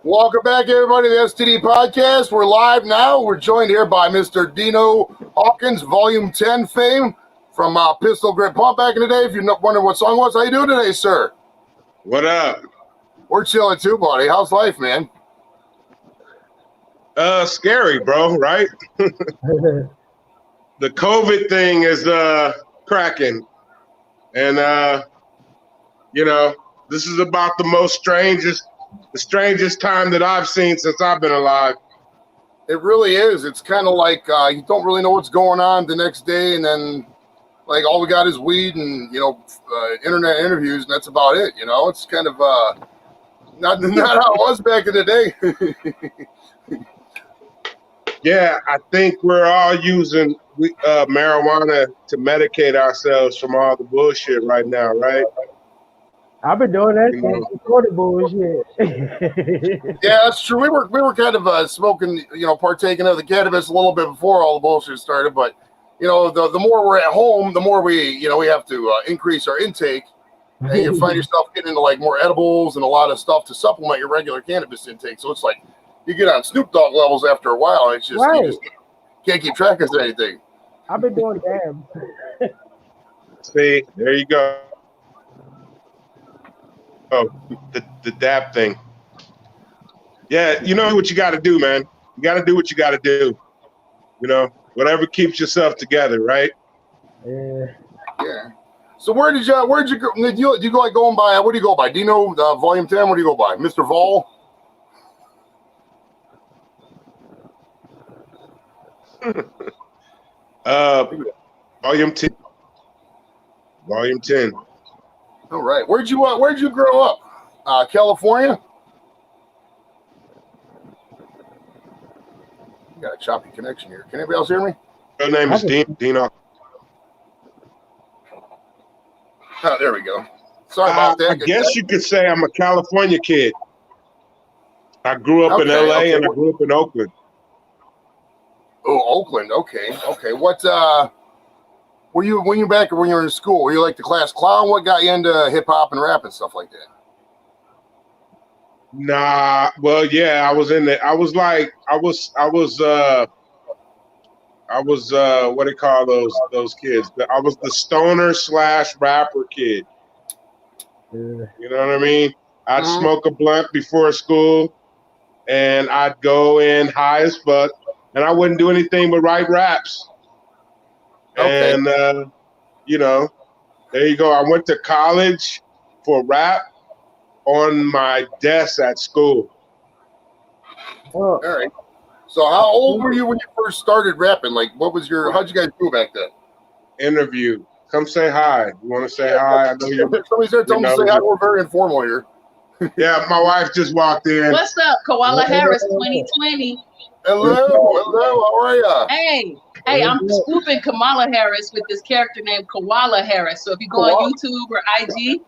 Welcome back, everybody, to the STD podcast. We're live now. We're joined here by Mr. Dino Hawkins, Volume 10 fame from Pistol Grip Pump back in the day. If you're not wondering what song was, how you doing today, sir? What up? We're chilling too, buddy. How's life, man? Scary, bro, right? The COVID thing is cracking. And this is about the strangest time that I've seen since I've been alive. It really is. It's kind of like you don't really know what's going on the next day, and then like all we got is weed and internet interviews, and that's about it. It's kind of not how it was back in the day. Yeah, I think we're all using marijuana to medicate ourselves from all the bullshit right now, right? I've been doing that since before the bullshit. Yeah, that's true. We were kind of smoking, partaking of the cannabis a little bit before all the bullshit started. But the more we're at home, the more we have to increase our intake, and you find yourself getting into like more edibles and a lot of stuff to supplement your regular cannabis intake. So it's like you get on Snoop Dogg levels after a while. It's just you just can't keep track of anything. I've been doing dabs. See, there you go. Oh, the dab thing. Yeah, you know what you got to do, man. You got to do what you got to do. Whatever keeps yourself together, right? Yeah. So where'd you go? Did you go like going by? What do you go by? Dino Volume 10. What do you go by? Mr. Vorell? Volume 10. Volume 10. All right. Where'd you grow up? California? You got a choppy connection here. Can anybody else hear me? Her name is Dino. Oh, there we go. Sorry about that. I guess you could say I'm a California kid. I grew up in LA and I grew up in Oakland. Oh, Oakland. Okay. What were you when you were in school? Were you like the class clown? What got you into hip hop and rap and stuff like that? Nah, well, yeah, I was in there. I was what do you call those kids? I was the stoner / rapper kid. Yeah. You know what I mean? I'd smoke a blunt before school, and I'd go in high as fuck, and I wouldn't do anything but write raps. Okay. And there you go. I went to college for rap on my desk at school. All right. So how old were you when you first started rapping? Like, how'd you guys do back then? Interview. Come say hi. You want to say hi? I know you're. Somebody's there. Tell them to say hi. We're very informal here. Yeah, my wife just walked in. What's up, Koala Harris 2020? Hello. How are ya? Hey, I'm spoofing Kamala Harris with this character named Koala Harris. So if you go on YouTube or IG,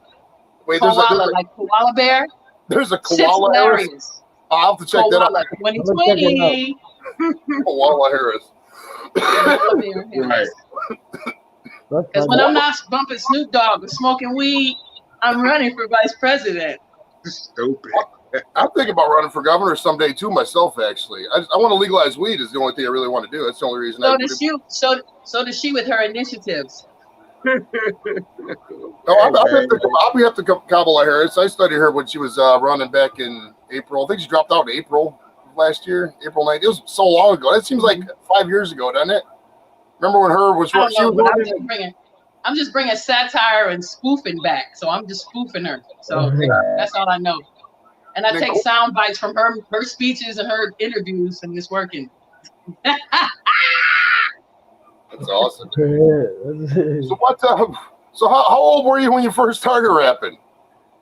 Koala, like koala bear. There's a Koala Harris. I'll have to check that out. 2020. Koala Harris. Right. Because when I'm not bumping Snoop Dogg or smoking weed, I'm running for vice president. Stupid. I'm thinking about running for governor someday too myself. Actually, I want to legalize weed. Is the only thing I really want to do. That's the only reason. So does she with her initiatives. No, I'll be up to Kamala Harris. I studied her when she was running back in April. I think she dropped out in April last year, April 9th. It was so long ago. That seems like 5 years ago, doesn't it? Remember when her was? I'm just bringing satire and spoofing back. So I'm just spoofing her. So that's all I know. And I take sound bites from her speeches and her interviews, and it's working. That's awesome. So how old were you when you first started rapping?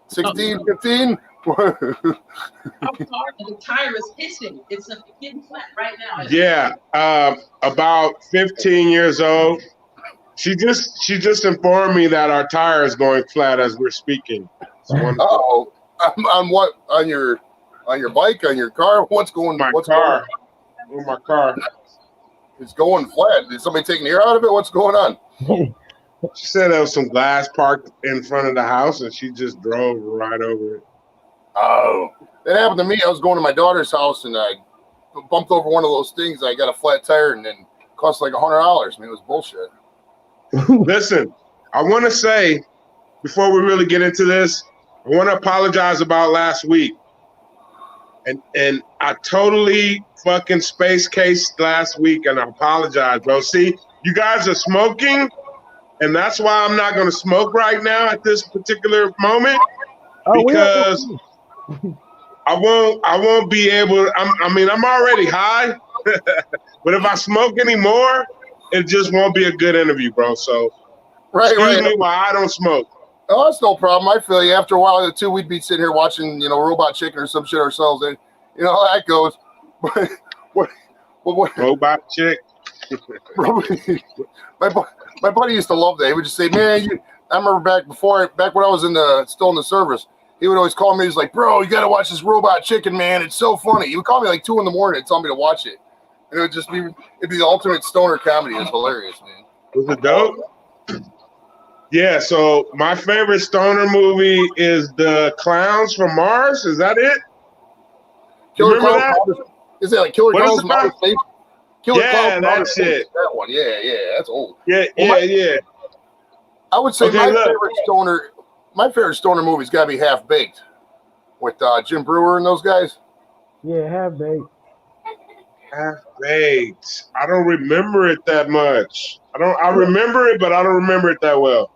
16, 15? The tire is hissing. It's getting flat right now. Yeah, about 15 years old. She just informed me that our tire is going flat as we're speaking. Oh, on what? On your bike? On your car? What's going? My car. On my car. It's going flat. Did somebody take an ear out of it? What's going on? She said there was some glass parked in front of the house, and she just drove right over it. Oh, that happened to me. I was going to my daughter's house and I bumped over one of those things. I got a flat tire and then it cost like $100. I mean, it was bullshit. Listen, I want to say before we really get into this, I want to apologize about last week. And I totally fucking space cased last week, and I apologize, bro. See, you guys are smoking, and that's why I'm not going to smoke right now at this particular moment, because I won't be able. I'm already high, but if I smoke anymore, it just won't be a good interview, bro. So, excuse me while I don't smoke. Oh, that's no problem. I feel you. After a while, too, we'd be sitting here watching, Robot Chicken or some shit ourselves. And you know how that goes. What Robot Chick? my buddy used to love that. He would just say, man, I remember back when I was still in the service, he would always call me. He's like, bro, you got to watch this Robot Chicken, man. It's so funny. He would call me like 2 a.m. and tell me to watch it. And it'd be the ultimate stoner comedy. It's hilarious, man. Was it dope? Yeah, so my favorite stoner movie is The Clowns from Mars. Is that it? Killer Remember Clowns? that? Is that like Killer Clowns from Outer Space? Killer Yeah, Clowns from Outer that Space. shit. That one, yeah, that's old. Yeah. I would say Okay, my favorite stoner movie's got to be Half Baked with Jim Brewer and those guys. Yeah, Half Baked. Half Baked. I don't remember it that much. I remember it, but I don't remember it that well.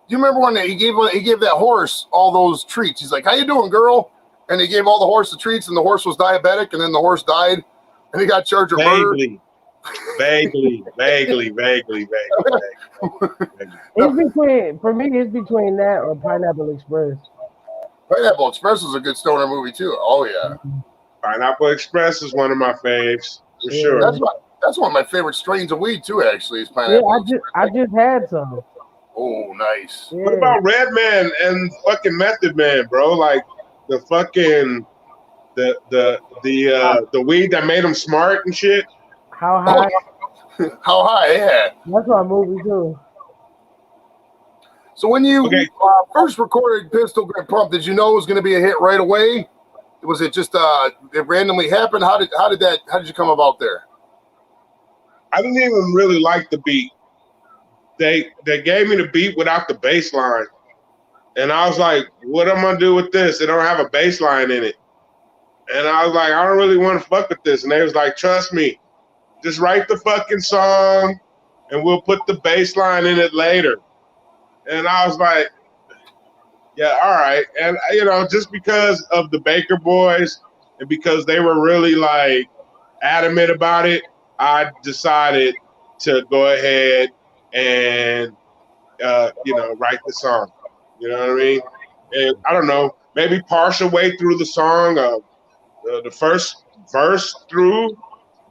Do you remember when he gave that horse all those treats? He's like, "How you doing, girl?" And he gave all the horse the treats, and the horse was diabetic, and then the horse died, and he got charged with murder. Vaguely. For me, it's between that or Pineapple Express. Pineapple Express is a good stoner movie too. Oh yeah. Pineapple Express is one of my faves for sure. That's one of my favorite strains of weed too. Actually, is pineapple. Yeah, I just had some. Oh, nice. Yeah. What about Redman and fucking Method Man, bro? Like the fucking the weed that made him smart and shit. How high? How high? Yeah. That's my movie too. So when you first recorded Pistol Grip Pump, did you know it was going to be a hit right away? Was it just it randomly happened? How did you come about there? I didn't even really like the beat. They gave me the beat without the bass line. And I was like, what am I gonna do with this? They don't have a bass line in it. And I was like, I don't really want to fuck with this. And they was like, trust me, just write the fucking song and we'll put the bass line in it later. And I was like, yeah, all right. And just because of the Baker Boys and because they were really like adamant about it, I decided to go ahead and write the song. You know what I mean? And I don't know, maybe partial way through the song, the first verse through,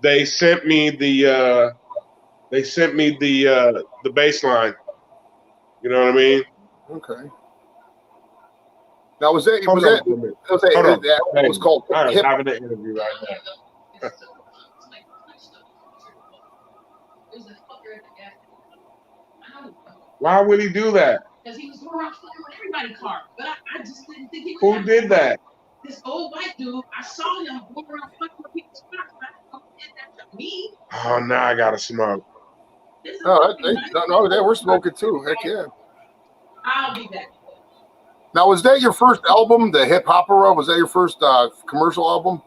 they sent me the bass line. You know what I mean? Okay. Now was that was called I'm hip? having an interview right now. Why would he do that? Because he was going around fucking with everybody's car. But I just didn't think he would. Who did that? This old white dude. I saw him going around fucking with people's cars. But I did that to me. Oh, now I gotta smoke. No, they were smoking too. Heck yeah. I'll be back. Now, was that your first album, the Hip Hopera? Was that your first commercial album?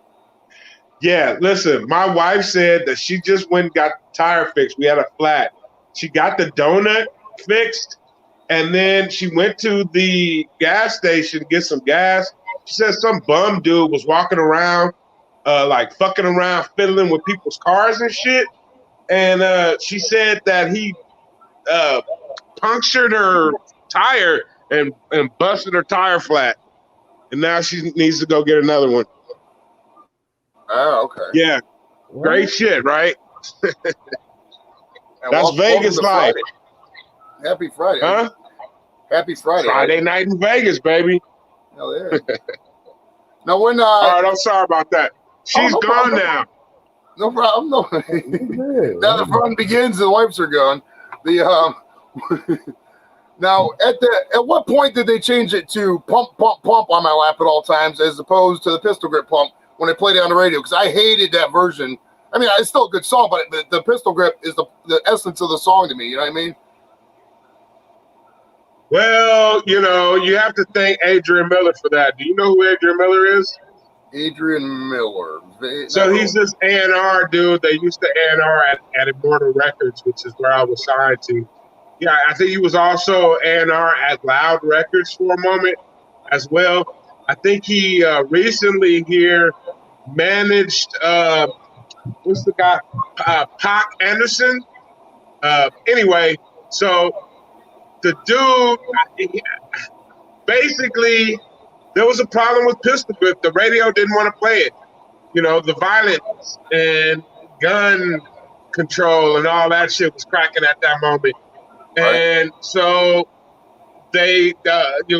Yeah, listen, my wife said that she just went and got the tire fixed. We had a flat. She got the donut fixed, and then she went to the gas station to get some gas. She said some bum dude was walking around, like fucking around, fiddling with people's cars and shit. And she said that he punctured her tire and busted her tire flat. And now she needs to go get another one. Oh, okay. Yeah. Great shit, right? That's Vegas life. Happy Friday. Huh? Happy Friday. Friday night in Vegas, baby. Hell yeah. Now when all right, I'm sorry about that. She's gone now. No problem. No. Now the fun begins. The wipes are gone. Now, at what point did they change it to pump, pump, pump on my lap at all times, as opposed to the pistol grip pump when they played it on the radio? Because I hated that version. I mean, it's still a good song, but the pistol grip is the essence of the song to me. You know what I mean? Well, you know, you have to thank Adrian Miller for that. Do you know who Adrian Miller is? Adrian Miller. So he's this A&R dude. They used to A&R at Immortal Records, which is where I was signed to. Yeah, I think he was also A&R at Loud Records for a moment as well. I think he recently here managed, what's the guy? Pac Anderson. Anyway, so the dude, basically, there was a problem with pistol grip. The radio didn't want to play it. You know, the violence and gun control and all that shit was cracking at that moment. And so they,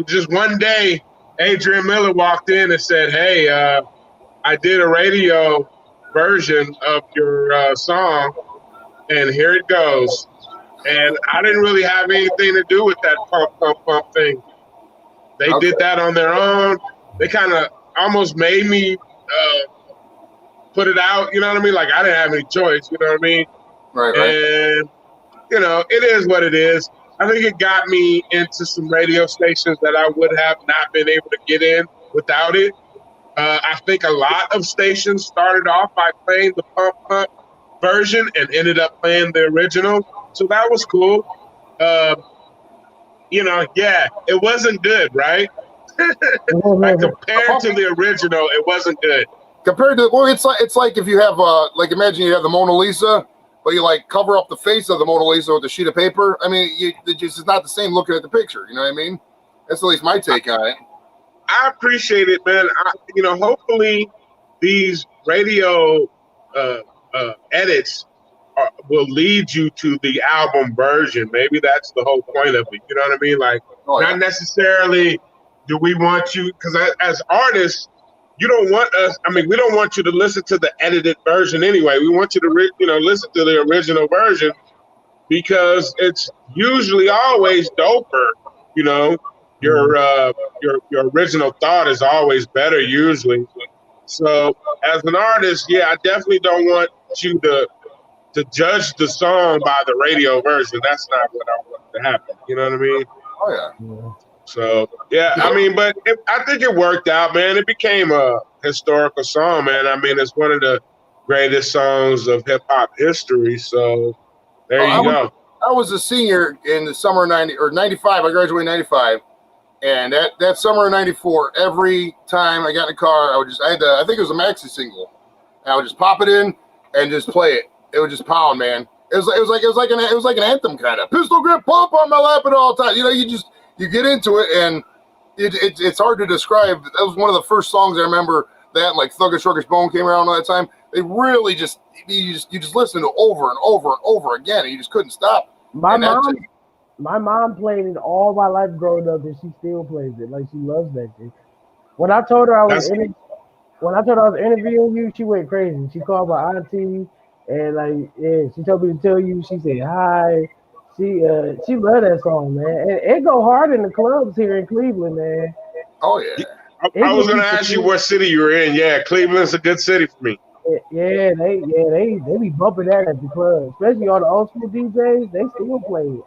just one day, Adrian Miller walked in and said, hey, I did a radio version of your song, and here it goes. And I didn't really have anything to do with that pump, pump, pump thing. They did that on their own. They kind of almost made me put it out, you know what I mean? Like, I didn't have any choice, you know what I mean? Right. And, you know, it is what it is. I think it got me into some radio stations that I would have not been able to get in without it. I think a lot of stations started off by playing the pump pump version and ended up playing the original. So that was cool. You know, yeah, it wasn't good, right? Like compared to the original, it wasn't good. Compared to, well, it's like if you have like, imagine you have the Mona Lisa, but you like cover up the face of the Mona Lisa with a sheet of paper. I mean, it's just not the same looking at the picture. You know what I mean? That's at least my take on it. I appreciate it, man. You know, hopefully these radio edits will lead you to the album version. Maybe that's the whole point of it. You know what I mean? Like, not necessarily do we want you, because as artists, you don't want us. I mean, we don't want you to listen to the edited version anyway. We want you to, listen to the original version, because it's usually always doper. You know, your original thought is always better usually. So as an artist, yeah, I definitely don't want you to judge the song by the radio version. That's not what I want to happen. You know what I mean? Oh yeah. So yeah, I mean, but I think it worked out, man. It became a historical song, man. I mean, it's one of the greatest songs of hip hop history. So there you go. I was a senior in the summer of 95. I graduated in 95. And that summer of 94, every time I got in the car, I think it was a maxi single. And I would just pop it in and just play it. It would just pound, man. It was like an anthem kind of. Pistol grip pump on my lap at all times. You know, you get into it, and it's hard to describe. That was one of the first songs I remember that, like Thuggish Ruggish Bone came around all that time. They really you just listen to over and over and over again, and you just couldn't stop. My mom played it all my life growing up, and she still plays it. Like, she loves that shit. When I told her I was interviewing you, she went crazy. She called my auntie, and she told me to tell you. She said hi. She loved that song, man. And it go hard in the clubs here in Cleveland, man. Oh yeah. I was gonna ask you what city you were in. Yeah, Cleveland's a good city for me. Yeah, they be bumping that at the club, especially all the old school DJs. They still play it.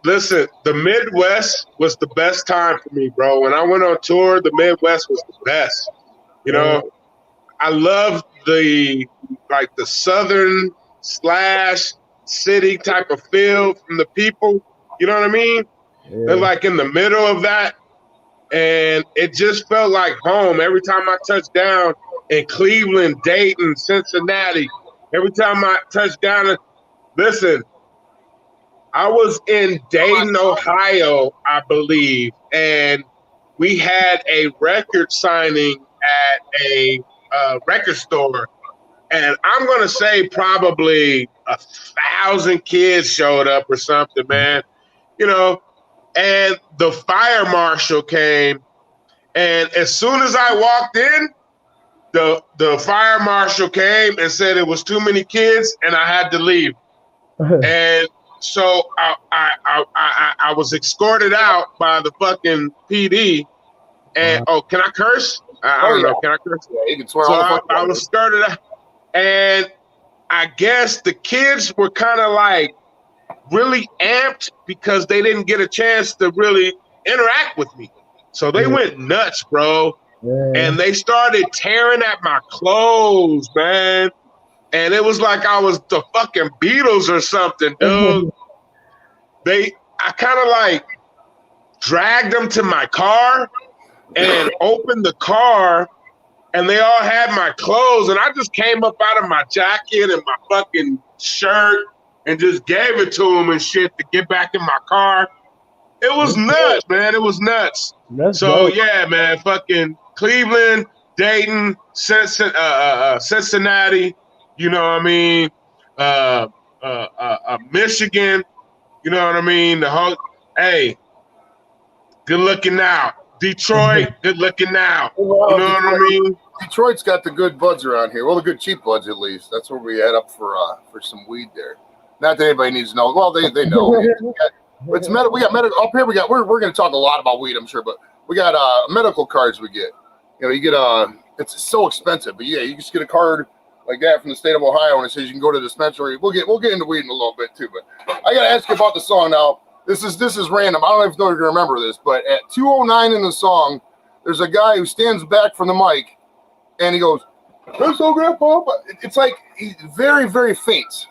Listen, the Midwest was the best time for me, bro. When I went on tour, the Midwest was the best. You know, I loved the southern / city type of feel from the people. You know what I mean? Yeah. They're like in the middle of that. And it just felt like home every time I touched down in Cleveland, Dayton, Cincinnati. Every time I touched down, listen, I was in Dayton, Ohio, I believe, and we had a record signing at a record store. And I'm going to say probably 1,000 kids showed up or something, man. You know, and the fire marshal came. And as soon as I walked in, the fire marshal came and said it was too many kids and I had to leave. And So I was escorted out by the fucking PD. And can I curse? I don't know. Can I curse? Yeah, you can swear So all the fuck I was escorted out, and I guess the kids were kind of like really amped because they didn't get a chance to really interact with me. So they went nuts, bro. Yeah. And they started tearing at my clothes, man. And it was like I was the fucking Beatles or something, dude. I kind of like dragged them to my car and opened the car, and they all had my clothes, and I just came up out of my jacket and my fucking shirt and just gave it to them and shit to get back in my car. It was nuts, man. It was nuts. Yeah, man, fucking Cleveland, Dayton, Cincinnati, you know what I mean? Michigan, you know what I mean? Hey, good looking now. Detroit, good looking now. Well, you know what I mean? Detroit's got the good buds around here. Well, the good cheap buds, at least. That's where we head up for some weed there. Not that anybody needs to know. Well, they know. It's we got medical up here. We're going to talk a lot about weed, I'm sure, but we got medical cards we get. You know, you get it's so expensive, but yeah, you just get a card like that from the state of Ohio, and it says you can go to the dispensary. We'll get into weed in a little bit too, but I got to ask you about the song now. This is random. I don't know if you're going to remember this, but at 2:09 in the song, there's a guy who stands back from the mic, and he goes, it's like he's very, very faint.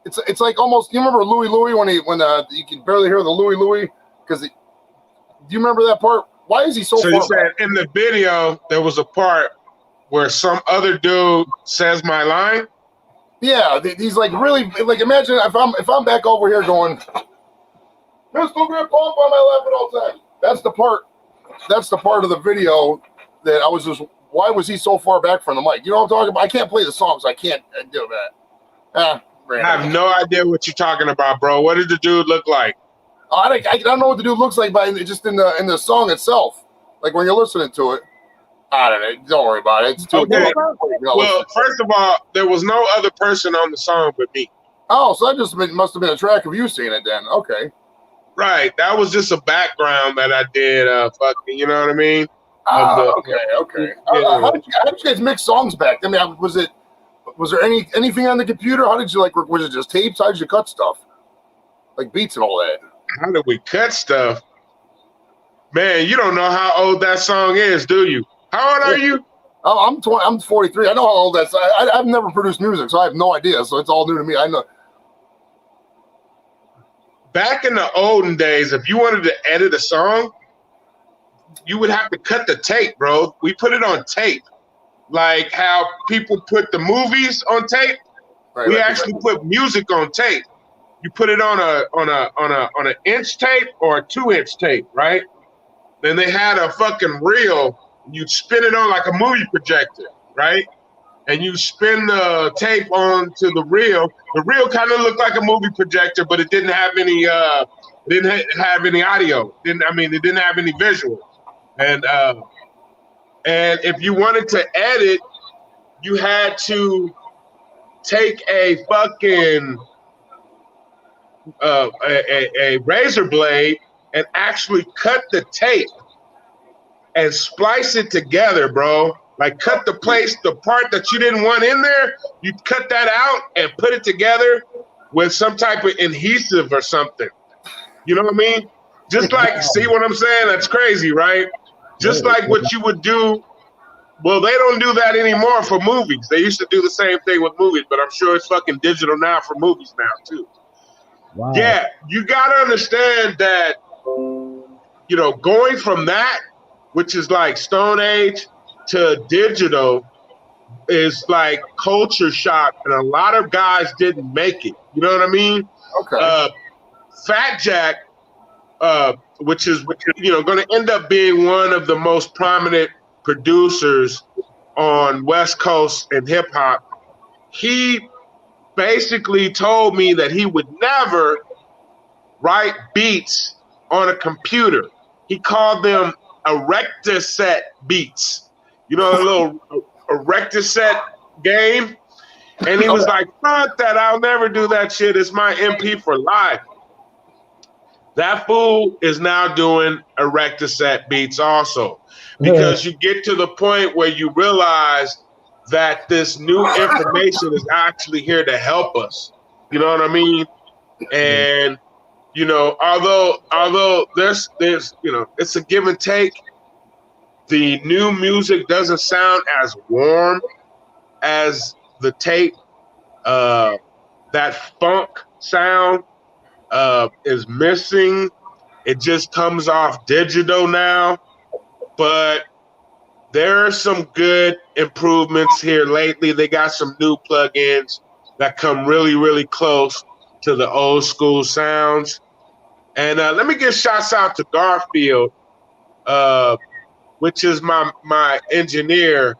It's like almost. You remember Louie when you can barely hear the Louie because do you remember that part? Why is he so? So you said in the video there was a part where some other dude says my line. Yeah, he's like really like. Imagine if I'm back over here going, "Pistol grip pump on my left at all times." That's the part of the video that I was just. Why was he so far back from the mic? You know what I'm talking about? I can't play the song, so I can't do that. I have no idea what you're talking about, bro. What did the dude look like? I don't know what the dude looks like, but just in the song itself, like when you're listening to it. I don't know. Don't worry about it. It's too okay. Well, first of all, there was no other person on the song but me. Oh, so that just must have been a track of you seeing it then. Okay. Right. That was just a background that I did. Fucking, you know what I mean? Okay. Yeah. How did you guys mix songs back? I mean, was there anything on the computer? How did you was it just tapes? How did you cut stuff? Like beats and all that? How did we cut stuff? Man, you don't know how old that song is, do you? How old are you? Oh, I'm 20. I'm 43. I know how old that's. I've never produced music, so I have no idea. So it's all new to me. I know. Back in the olden days, if you wanted to edit a song, you would have to cut the tape, bro. We put it on tape, like how people put the movies on tape. Right, we actually put music on tape. You put it on an inch tape or a 2-inch tape, right? Then they had a fucking reel. You'd spin it on like a movie projector, right? And you spin the tape onto the reel. The reel kind of looked like a movie projector, but it didn't have any audio. It didn't have any visual. And if you wanted to edit, you had to take a fucking a razor blade and actually cut the tape and splice it together, bro. Like cut the part that you didn't want in there, you cut that out and put it together with some type of adhesive or something. You know what I mean? Just like, see what I'm saying? That's crazy, right? Just like what you would do. Well, they don't do that anymore for movies. They used to do the same thing with movies, but I'm sure it's fucking digital now for movies now too. Wow. Yeah, you got to understand that, you know, going from that, which is like Stone Age, to digital is like culture shock, and a lot of guys didn't make it. You know what I mean? Okay. Fat Jack, which is you know going to end up being one of the most prominent producers on West Coast and hip hop. He basically told me that he would never write beats on a computer. He called them erector set beats. You know, a little erector set game. And he was like, fuck that, I'll never do that shit. It's my MP for life. That fool is now doing Erectoset beats also. Because you get to the point where you realize that this new information is actually here to help us. You know what I mean? And, you know, although there's you know, it's a give and take, the new music doesn't sound as warm as the tape. That funk sound is missing. It just comes off digital now. But there are some good improvements here lately. They got some new plugins that come really, really close to the old school sounds. And let me give shouts out to Garfield, which is my engineer.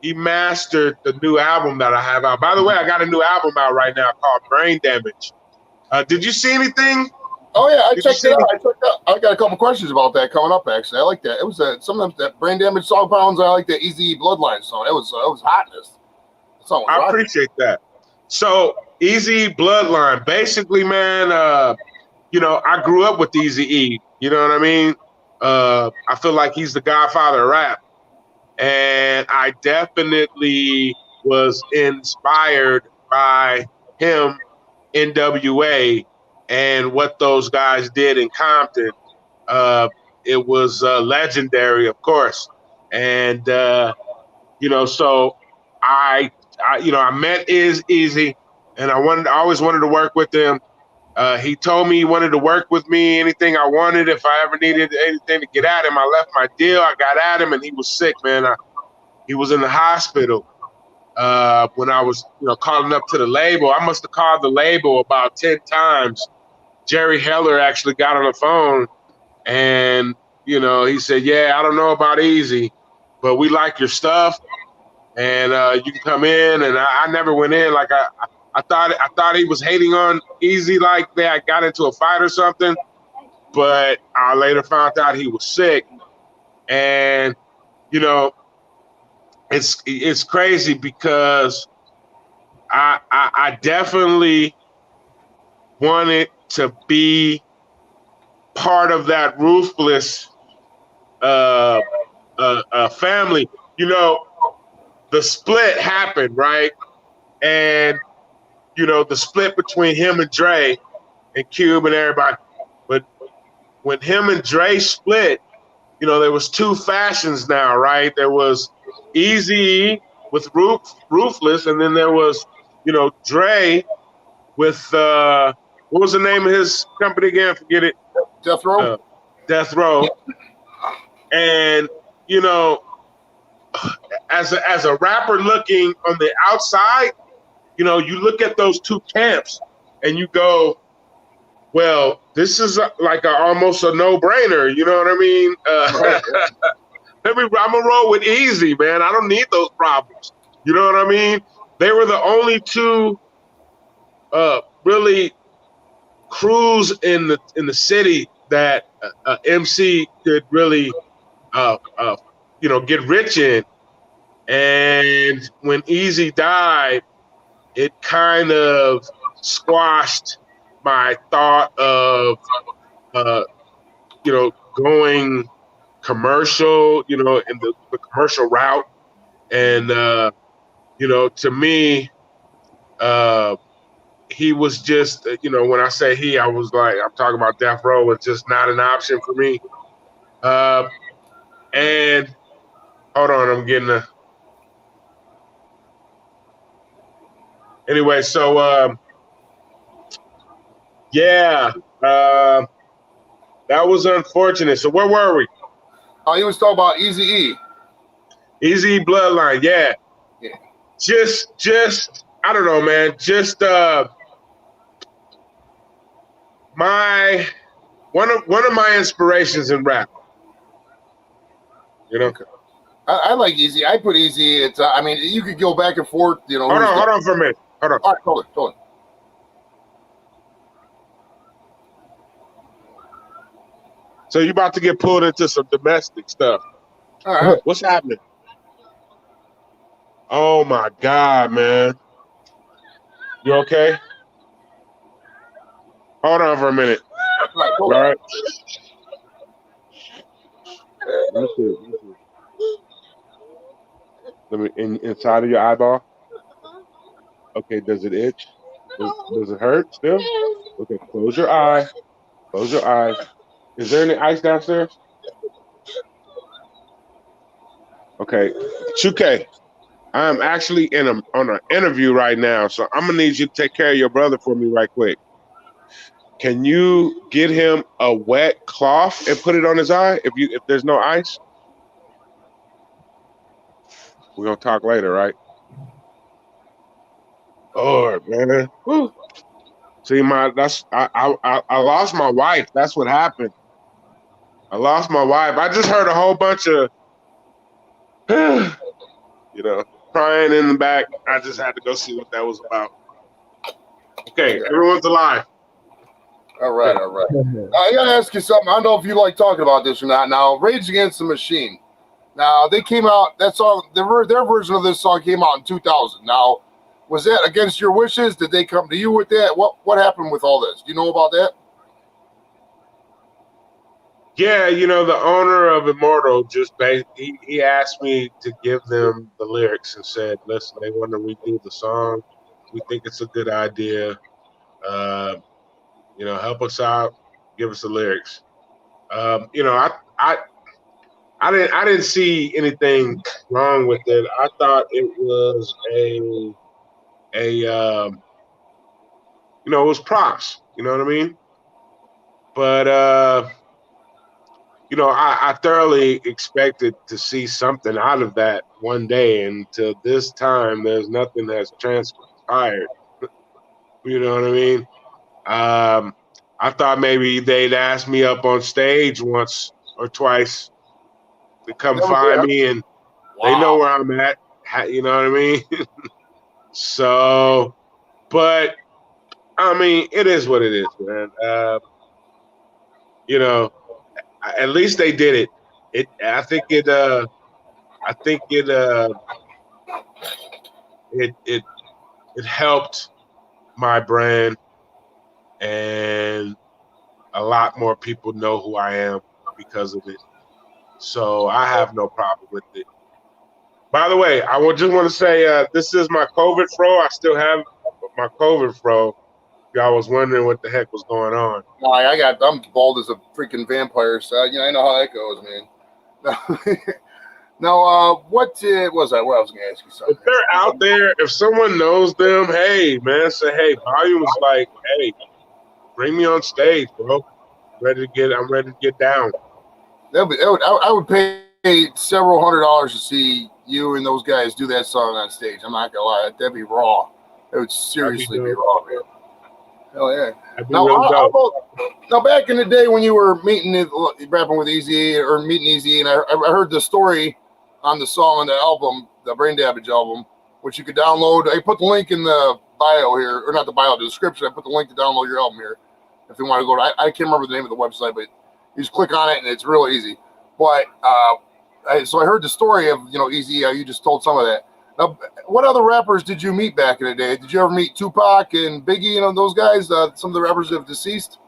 He mastered the new album that I have out. By the way, I got a new album out right now called Brain Damage. Did you see anything? Oh yeah, I checked it out. I got a couple questions about that coming up. Actually, I like that. It was sometimes that Brain Damage song pounds. I like that Eazy-E Bloodline song. It was hotness. I appreciate that. So Eazy Bloodline, basically, man. You know, I grew up with Eazy-E. You know what I mean? I feel like he's the godfather of rap. And I definitely was inspired by him, NWA, and what those guys did in Compton. It was legendary, of course. And, you know, so I met Eazy, and I always wanted to work with him. He told me he wanted to work with me, anything I wanted. If I ever needed anything to get at him, I left my deal. I got at him, and he was sick, man. He was in the hospital when I was, you know, calling up to the label. I must have called the label about 10 times. Jerry Heller actually got on the phone, and, you know, he said, yeah, I don't know about Eazy, but we like your stuff, and you can come in. And I never went in. Like, I thought he was hating on Eazy, like that got into a fight or something, but I later found out he was sick. And, you know, it's crazy because I definitely wanted to be part of that Ruthless family. You know, the split happened, right? And, you know, the split between him and Dre and Cube and everybody. But when him and Dre split, you know, there was two fashions now, right? There was Eazy-E with Ruthless, and then there was, you know, Dre with what was the name of his company again? Forget it. Death Row. Death Row. And, you know, as a rapper looking on the outside, you know, you look at those two camps and you go, well, this is like almost a no-brainer. You know what I mean? I'm gonna roll with Eazy, man. I don't need those problems. You know what I mean? They were the only two really crews in the city that MC could really you know, get rich in. And when Eazy died, it kind of squashed my thought of you know, going commercial, you know, in the commercial route. And you know, to me, he was just, you know, when I say he, I was like, I'm talking about Death Row. It's just not an option for me. And hold on, I'm getting a. Anyway, so yeah, that was unfortunate. So where were we? Oh, you was talking about Eazy-E. Eazy Bloodline, yeah. Just I don't know, man. Just one of my inspirations in rap. You know, I like Eazy. I put Eazy. It's I mean, you could go back and forth. You know. Hold on for a minute. Hold on. All right, hold on. So you about to get pulled into some domestic stuff. All right. What's happening? Oh my God, man. You okay? Hold on for a minute. Right, All right. Let me see. Let me inside of your eyeball. Okay. Does it itch? Does it hurt still? Okay. Close your eye. Close your eyes. Is there any ice downstairs? Okay. 2K. I'm actually on an interview right now, so I'm gonna need you to take care of your brother for me right quick. Can you get him a wet cloth and put it on his eye if there's no ice? We're gonna talk later, right? Lord, man. Whew. See, I lost my wife. That's what happened. I lost my wife. I just heard a whole bunch of crying in the back. I just had to go see what that was about. Okay, everyone's alive. All right. I gotta ask you something. I don't know if you like talking about this or not. Now, Rage Against the Machine. Now, they came out. That song, their version of this song came out in 2000. Now, was that against your wishes? Did they come to you with that? What happened with all this? Do you know about that? Yeah, the owner of Immortal he asked me to give them the lyrics and said, listen, they want to redo the song. We think it's a good idea. Help us out, give us the lyrics. I didn't see anything wrong with it. I thought it was it was props, you know what I mean? But I thoroughly expected to see something out of that one day, and to this time, there's nothing that's transpired. You know what I mean? I thought maybe they'd ask me up on stage once or twice to come find me, and they know where I'm at. You know what I mean? So, but I mean, it is what it is, man. At least they did it. I think it helped my brand, and a lot more people know who I am because of it. So I have no problem with it. By the way, just want to say this is my COVID fro. I still have my COVID fro. Y'all was wondering what the heck was going on. I'm bald as a freaking vampire, so I know how that goes, man. Now, what was I? What I was going to ask you something. If they're out there, if someone knows them, hey, man, say, hey, Volume was like, hey, bring me on stage, bro. I'm ready to get down. I would pay several $100s to see you and those guys do that song on stage. I'm not gonna lie, that'd be raw. It would seriously be raw, man. Hell yeah. Now, back in the day when you were rapping with Eazy-E or meeting Eazy-E, and I heard the story on the song on the album, the Brain Damage album, which you could download. I put the link in the bio here, or not the bio, the description. I put the link to download your album here if you want to go to. I can't remember the name of the website, but you just click on it and it's real easy. But so I heard the story of Eazy-E. You just told some of that. Now, what other rappers did you meet back in the day? Did you ever meet Tupac and Biggie and those guys? Some of the rappers that have deceased.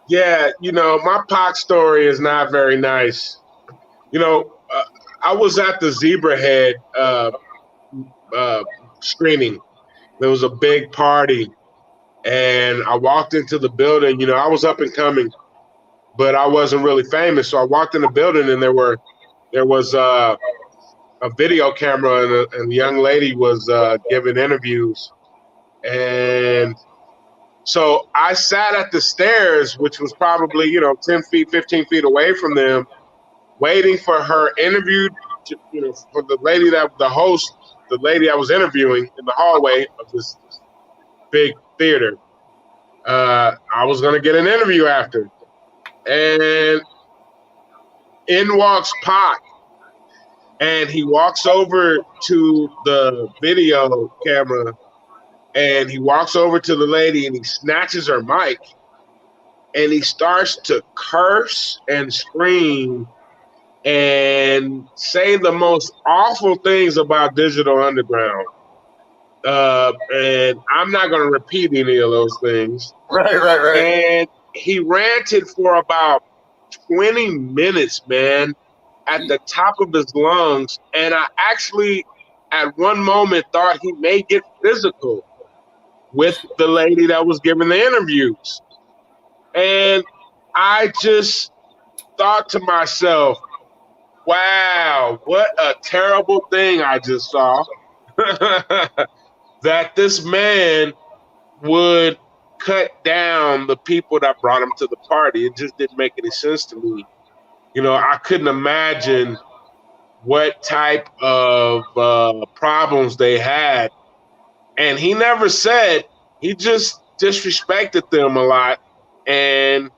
Yeah, my Pac story is not very nice. I was at the Zebra Head screening. There was a big party, and I walked into the building. I was up and coming, but I wasn't really famous. So I walked in the building, and there was a video camera, and the young lady was giving interviews. And so I sat at the stairs, which was probably 10 feet, 15 feet away from them, waiting for her interview. For the lady I was interviewing in the hallway of this big theater. I was going to get an interview after. And in walks Pac. And he walks over to the video camera, and he walks over to the lady, and he snatches her mic. and he starts to curse and scream and say the most awful things about Digital Underground. And I'm not going to repeat any of those things. Right. And he ranted for about 20 minutes, man, at the top of his lungs. And I actually, at one moment, thought he may get physical with the lady that was giving the interviews. And I just thought to myself, wow, what a terrible thing I just saw. That this man would cut down the people that brought him to the party. It just didn't make any sense to me. You know, I couldn't imagine what type of problems they had. And he never said, he just disrespected them a lot. And,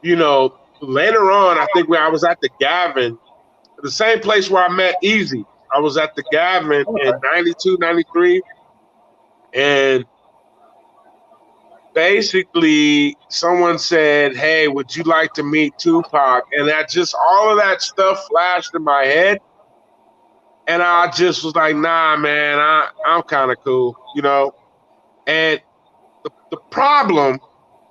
you know, later on, I think when I was at the Gavin, the same place where I met Eazy, I was at the Gavin in 92, 93. And basically someone said, hey, would you like to meet Tupac? And that just, all of that stuff flashed in my head. And I just was like, nah, man, I'm kind of cool, you know? And the problem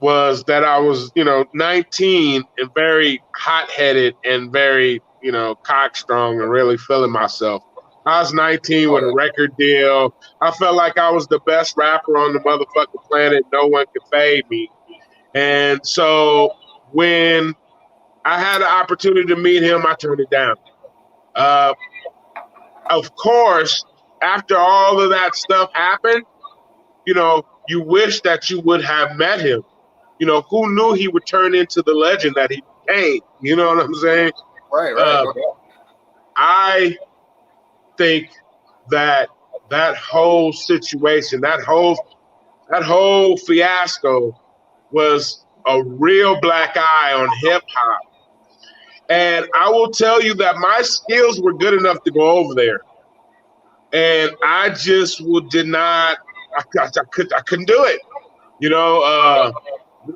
was that I was, you know, 19 and very hot-headed and very, you know, cockstrong and really feeling myself. I was 19 with a record deal. I felt like I was the best rapper on the motherfucking planet. No one could fade me. And so when I had an opportunity to meet him, I turned it down. Of course, after all of that stuff happened, you know, you wish that you would have met him. You know, who knew he would turn into the legend that he became? You know what I'm saying? Right. I think that whole situation, that whole fiasco was a real black eye on hip hop. And I will tell you that my skills were good enough to go over there. And I just did not, I couldn't do it. You know,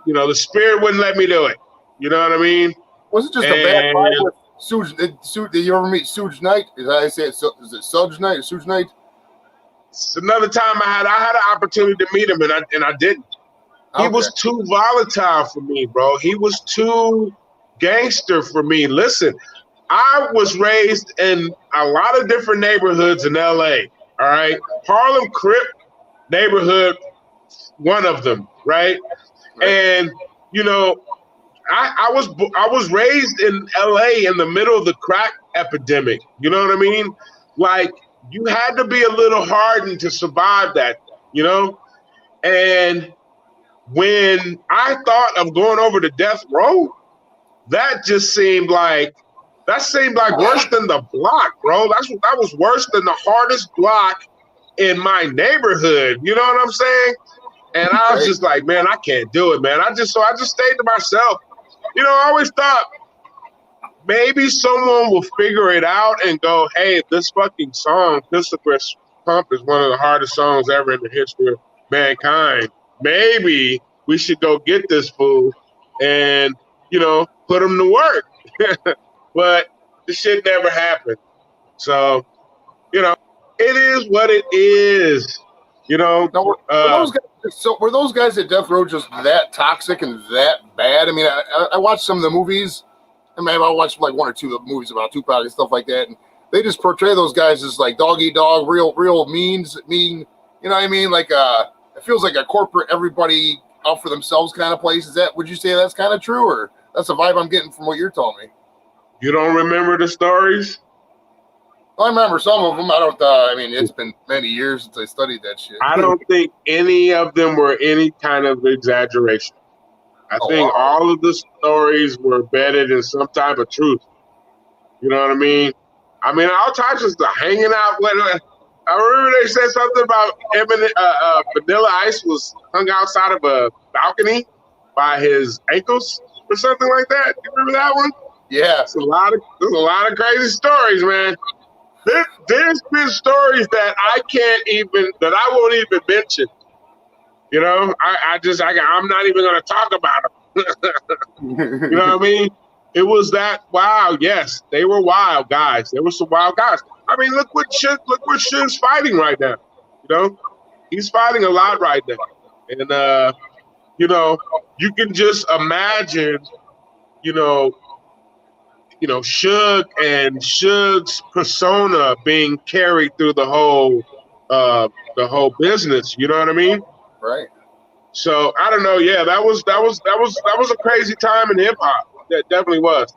the spirit wouldn't let me do it. You know what I mean? Was it just a bad vibe with Suge? Did you ever meet Suge Knight? Is that how I say it? Is it Suge Knight or Suge Knight? Another time I had an opportunity to meet him and I didn't. He was too volatile for me, bro. He was too gangster for me. Listen, I was raised in a lot of different neighborhoods in LA. All right. Harlem Crip neighborhood, one of them, right? And you know, I was raised in LA in the middle of the crack epidemic. You know what I mean? Like, you had to be a little hardened to survive that, you know? And when I thought of going over to death row, that seemed like worse than the block, bro. That was worse than the hardest block in my neighborhood. You know what I'm saying? And I was just like, man, I can't do it, man. I just stayed to myself. You know, I always thought maybe someone will figure it out and go, hey, this fucking song, Pistol Grip Pump, is one of the hardest songs ever in the history of mankind. Maybe we should go get this fool and, you know, put him to work. But the shit never happened. So, you know, it is what it is. You know, were those guys at Death Row just that toxic and that bad? I mean, I watched some of the movies. I mean, I watched like one or two of the movies about Tupac and stuff like that, and they just portray those guys as like dog eat dog, real mean. You know what I mean? Like, it feels like a corporate, everybody out for themselves kind of place. Would you say that's kind of true, or that's the vibe I'm getting from what you're telling me? You don't remember the stories? I remember some of them. I don't. I mean, it's been many years since I studied that shit. I don't think any of them were any kind of exaggeration. I think all of the stories were embedded in some type of truth. You know what I mean? I mean, all types of stuff. Hanging out with. I remember they said something about Vanilla Ice was hung outside of a balcony by his ankles or something like that. You remember that one? Yeah. There's a lot of crazy stories, man. There's been stories that that I won't even mention. You know, I'm not even going to talk about them. You know what I mean? It was that wild. Yes, they were wild guys. There were some wild guys. I mean, look what Suge's fighting right now. You know, he's fighting a lot right now, and you know, you can just imagine, you know, Suge and Suge's persona being carried through the whole business. You know what I mean? Right. So I don't know. Yeah, that was a crazy time in hip hop. That definitely was.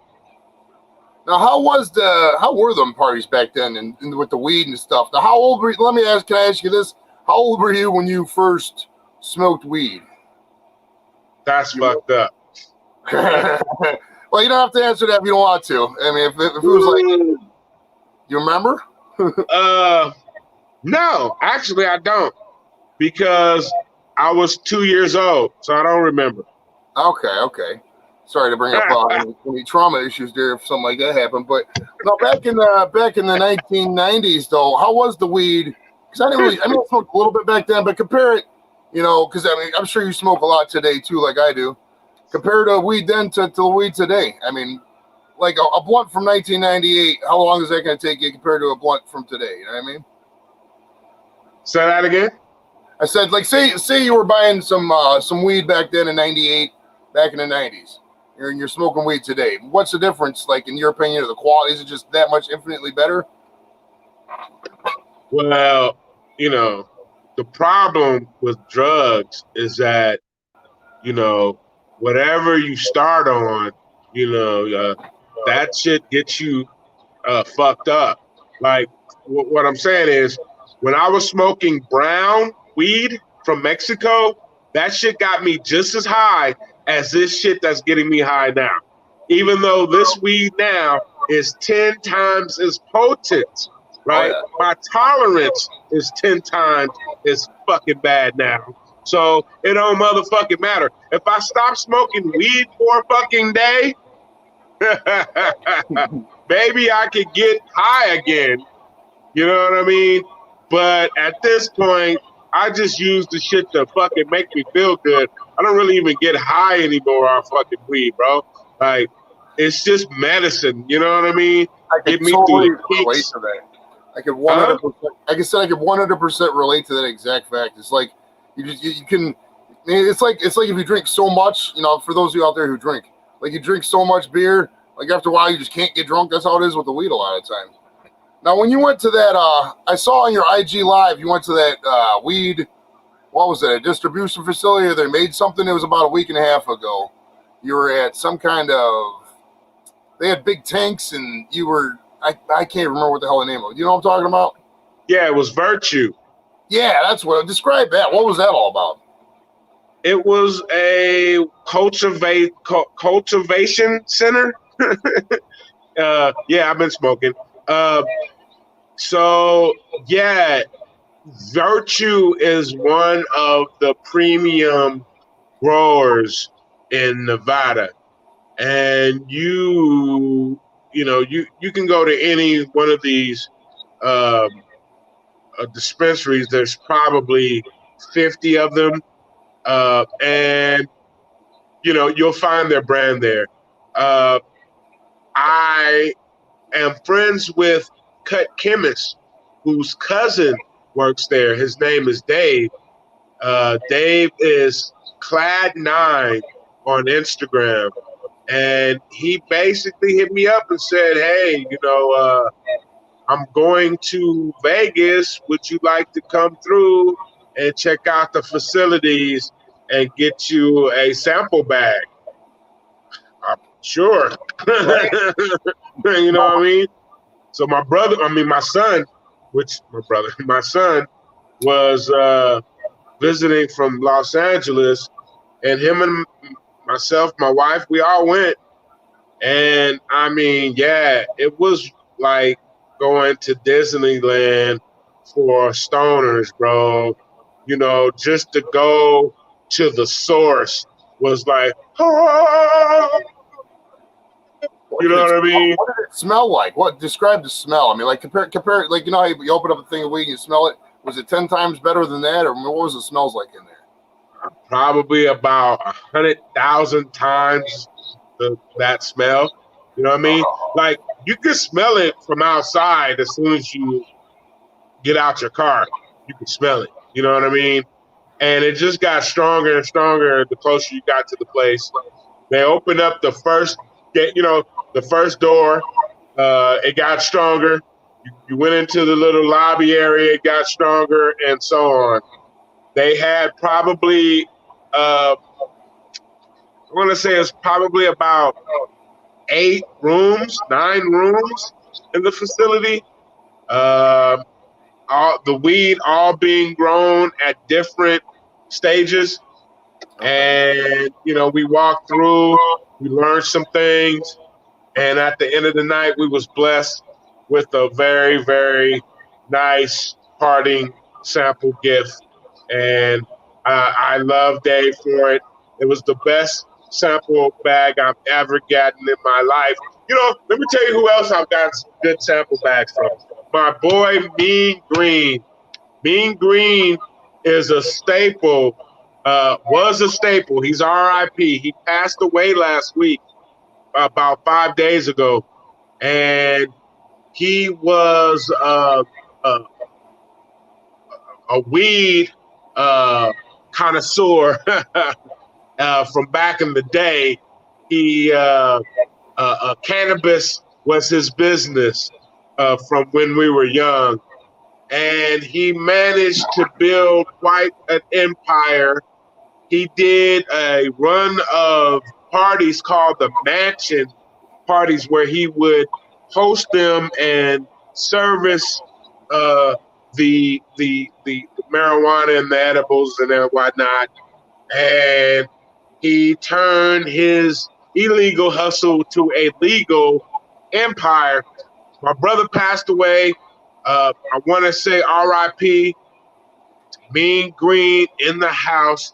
Now, how were them parties back then, and with the weed and stuff? Now, how old were you? Can I ask you this? How old were you when you first smoked weed? That's fucked up. Well, you don't have to answer that if you don't want to. I mean, if it was like, you remember? No, actually I don't, because I was 2 years old, so I don't remember. Okay. Sorry to bring up any trauma issues there if something like that happened, but no, back in the 1990s though, how was the weed? Because I smoked a little bit back then, but compare it, because I mean I'm sure you smoke a lot today too, like I do. Compare the weed then to the weed today. I mean, like a blunt from 1998, how long is that going to take you compared to a blunt from today? You know what I mean? Say that again. I said, like, say you were buying some weed back then in '98, back in the '90s. You're smoking weed today. What's the difference, like, in your opinion, of the quality? Is it just that much infinitely better? Well, the problem with drugs is that, whatever you start on, that shit gets you fucked up. Like, what I'm saying is, when I was smoking brown weed from Mexico, that shit got me just as high as this shit that's getting me high now. Even though this weed now is 10 times as potent, right? Oh, yeah. My tolerance is 10 times as fucking bad now. So it don't motherfucking matter. If I stop smoking weed for a fucking day, maybe I could get high again. You know what I mean? But at this point, I just use the shit to fucking make me feel good. I don't really even get high anymore on fucking weed, bro. Like, it's just medicine. You know what I mean? Get me totally through the relate to that. I could 100%. I can say I could 100% relate to that exact fact. It's like you can. It's like if you drink so much. For those of you out there who drink, like you drink so much beer, like after a while you just can't get drunk. That's how it is with the weed a lot of times. Now, when you went to that, I saw on your IG Live, you went to that weed, what was it, a distribution facility, or they made something. It was about a week and a half ago. You were at some kind of, they had big tanks, and you were, I can't remember what the hell the name was. You know what I'm talking about? Yeah, it was Virtue. Yeah, that's what, describe that. What was that all about? It was a cultivation center. Yeah, I've been smoking. So yeah, Virtue is one of the premium growers in Nevada, and you can go to any one of these dispensaries. There's probably 50 of them, and you'll find their brand there. I am friends with Cut Chemist, whose cousin works there. His name is Dave. Dave is Clad9 on Instagram, and he basically hit me up and said, "Hey, I'm going to Vegas. Would you like to come through and check out the facilities and get you a sample bag?" Sure. You know what I mean? So my son was visiting from Los Angeles, and him and myself, my wife, we all went. And I mean, yeah, it was like going to Disneyland for stoners, bro. Just to go to the source was like, oh. You know what I mean? What did it smell like? What describe the smell? I mean, like compare like how you open up a thing of weed and you smell it. Was it 10 times better than that, or what was the smells like in there? probably about 100,000 times that smell. You know what I mean? Like you can smell it from outside as soon as you get out your car. You can smell it. You know what I mean? And it just got stronger and stronger the closer you got to the place. They opened up the first gate, the first door. It got stronger. You went into the little lobby area. It got stronger, and so on. They had probably, I want to say it's probably about 9 rooms in the facility. All the weed all being grown at different stages. And, we walked through, we learned some things. And at the end of the night, we was blessed with a very, very nice parting sample gift. And I love Dave for it. It was the best sample bag I've ever gotten in my life. Let me tell you who else I've gotten some good sample bags from. My boy, Mean Green. Mean Green is a staple, was a staple. He's RIP. He passed away last week, about 5 days ago. And he was a weed connoisseur from back in the day. He cannabis was his business from when we were young, and he managed to build quite an empire. He did a run of parties called the Mansion parties, where he would host them and service the marijuana and the edibles and whatnot. And he turned his illegal hustle to a legal empire. My brother passed away. I want to say RIP. Mean Green in the house.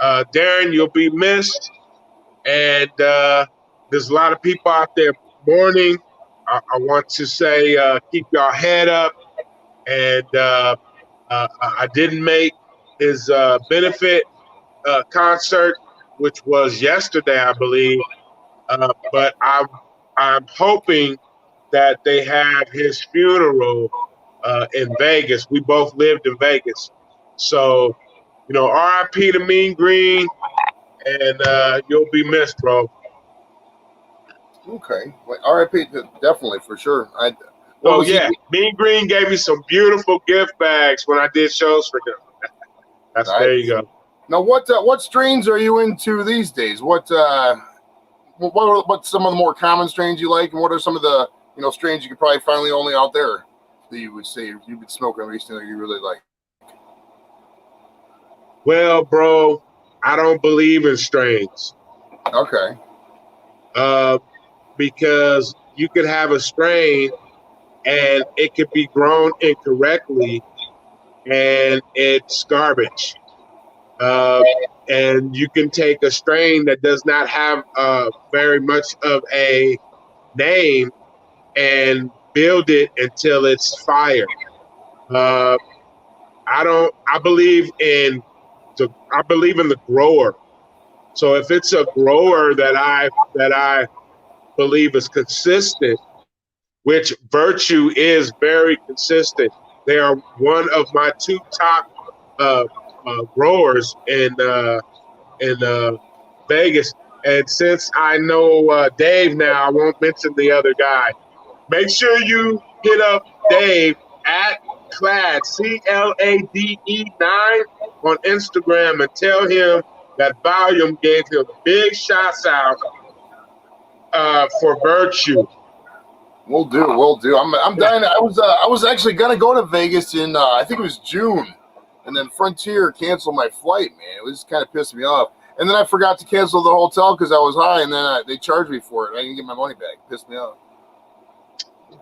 Darren, you'll be missed. And there's a lot of people out there mourning. I want to say keep your head up. And I didn't make his benefit concert, which was yesterday, I believe. But I'm hoping that they have his funeral in Vegas. We both lived in Vegas. So, RIP to Mean Green, and you'll be missed, bro. Okay. Well, RIP, definitely, for sure. Mean Green gave me some beautiful gift bags when I did shows for him. Nice. There you go. Now, what strains are you into these days? What's some of the more common strains you like, and what are some of the strains you could probably find only out there that you would say you've been smoking recently you really like? Well, bro, I don't believe in strains. Okay. Because you could have a strain and it could be grown incorrectly and it's garbage. And you can take a strain that does not have very much of a name and build it until it's fire. I believe in the grower. So if it's a grower that I believe is consistent, which Virtue is very consistent. They are one of my 2 top growers in Vegas. And since I know Dave now, I won't mention the other guy. Make sure you hit up Dave at Clad, CLADE9 on Instagram, and tell him that Volume gave him big shots out for Virtue. We'll do. I'm dying. I was actually gonna go to Vegas in I think it was June, and then Frontier canceled my flight. Man, it was kind of pissing me off. And then I forgot to cancel the hotel because I was high, and then they charged me for it. I didn't get my money back. It pissed me off.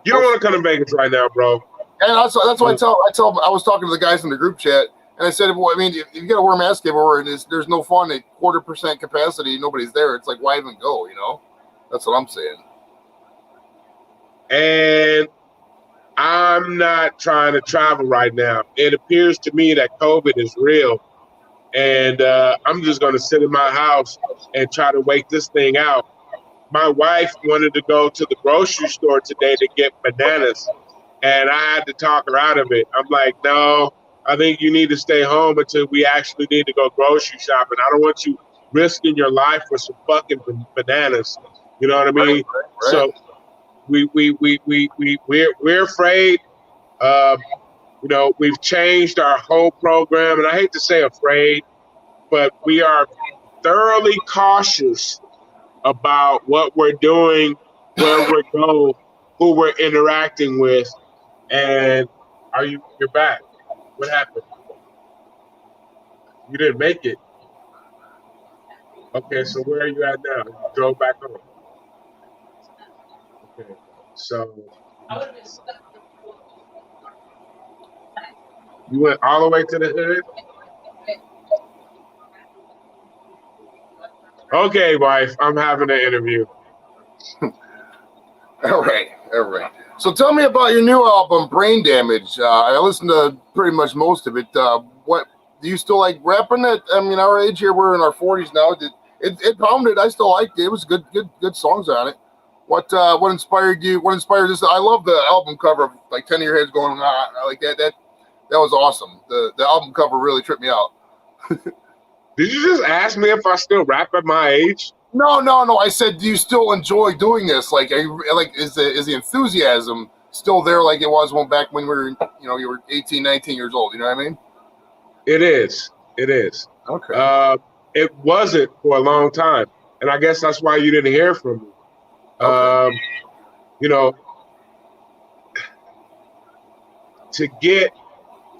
You don't want to come to Vegas right now, bro. And that's why I was talking to the guys in the group chat, and I said, well, I mean, if you got to wear a mask everywhere, and there's no fun at 0.25% capacity, nobody's there. It's like, why even go? That's what I'm saying. And I'm not trying to travel right now. It appears to me that COVID is real, and I'm just going to sit in my house and try to wait this thing out. My wife wanted to go to the grocery store today to get bananas, and I had to talk her out of it. I'm like, no, I think you need to stay home until we actually need to go grocery shopping. I don't want you risking your life for some fucking bananas. You know what I mean? Right. So we're afraid. You know, we've changed our whole program, and I hate to say afraid, but we are thoroughly cautious about what we're doing, where we're going, who we're interacting with. And you're back. What happened? You didn't make it. Okay, so where are you at now? You drove back home. Okay, so you went all the way to the hood? Okay, wife, I'm having an interview. All right. So tell me about your new album, Brain Damage. I listened to pretty much most of it. What do you still like rapping it? I mean, our age here, we're in our 40s now. It pounded. I still liked it. It was good songs on it. What inspired you? What inspired this? I love the album cover, like 10 of your heads going on. I like that. That was awesome. The album cover really tripped me out. Did you just ask me if I still rap at my age? No. I said, do you still enjoy doing this? Like, is the enthusiasm still there like it was back when we were, you were 18, 19 years old? You know what I mean? It is. Okay. It wasn't for a long time, and I guess that's why you didn't hear from me. Okay. You know, to get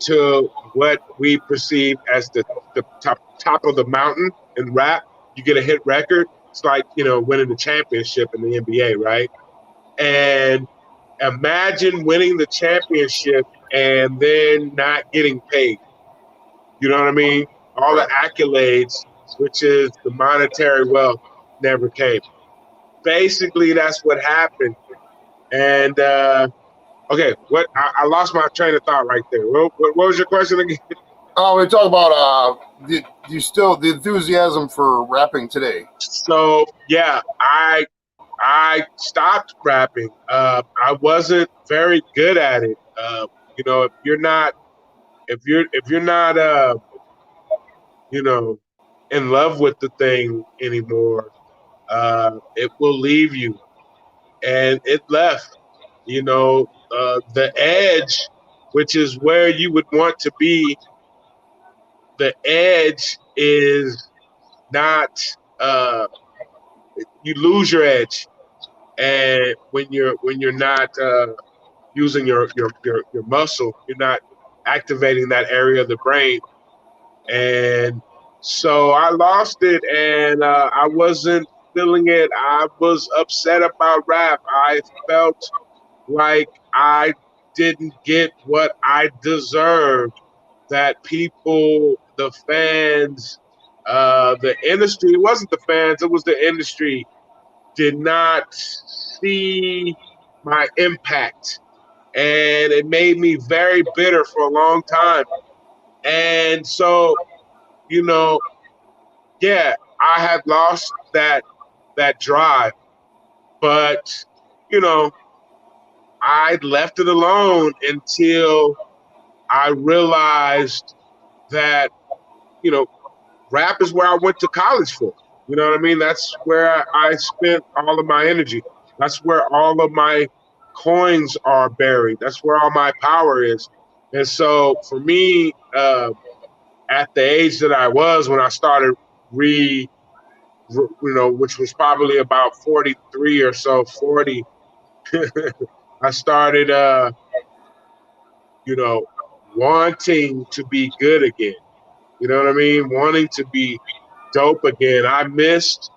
to what we perceive as the top of the mountain in rap, you get a hit record. It's like, winning the championship in the NBA, right? And imagine winning the championship and then not getting paid. You know what I mean? All the accolades, which is the monetary wealth, never came. Basically, that's what happened. And okay, I lost my train of thought right there. What was your question again? We talk about you still the enthusiasm for rapping today. So yeah, I stopped rapping. I wasn't very good at it. If you're not in love with the thing anymore, it will leave you, and it left. The edge, which is where you would want to be. The edge is not. You lose your edge, and when you're not using your muscle, you're not activating that area of the brain, and so I lost it, and I wasn't feeling it. I was upset about rap. I felt like I didn't get what I deserved. That people, the fans, the industry, it wasn't the fans, it was the industry, did not see my impact. And it made me very bitter for a long time. And so, yeah, I had lost that drive. But, I left it alone until I realized that, rap is where I went to college for. You know what I mean? That's where I spent all of my energy. That's where all of my coins are buried. That's where all my power is. And so for me, at the age that I was when I started which was probably about 43 or so, 40, I started, wanting to be good again. You know what I mean? Wanting to be dope again. I missed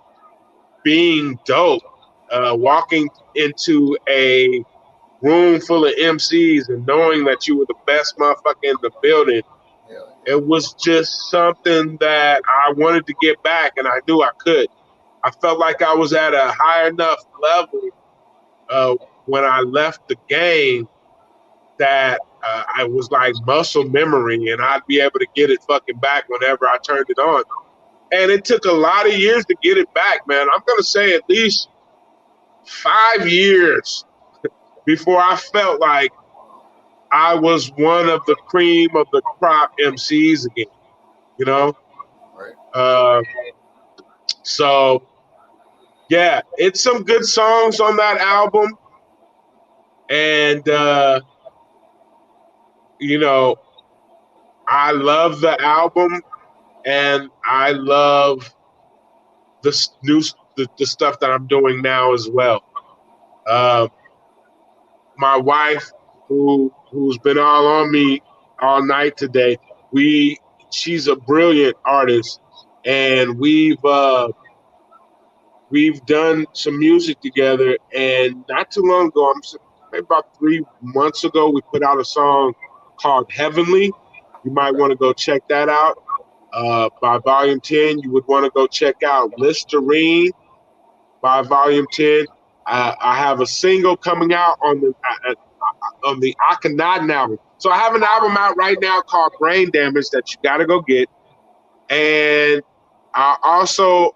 being dope. Walking into a room full of MCs and knowing that you were the best motherfucker in the building. Yeah. It was just something that I wanted to get back, and I knew I could. I felt like I was at a high enough level when I left the game that I was like muscle memory, and I'd be able to get it fucking back whenever I turned it on. And it took a lot of years to get it back, man. I'm gonna say at least 5 years before I felt like I was one of the cream of the crop MCs again, you know? Right. So, yeah, it's some good songs on that album. And, you know, I love the album and I love the stuff that I'm doing now as well. My wife, who's been all on me all night today, she's a brilliant artist, and we've done some music together. And not too long ago, maybe about 3 months ago, we put out a song called Heavenly. You might want to go check that out. By Volume 10, you would want to go check out Listerine by Volume 10. I have a single coming out on the Akhenaten album. So I have an album out right now called Brain Damage that you got to go get. And I also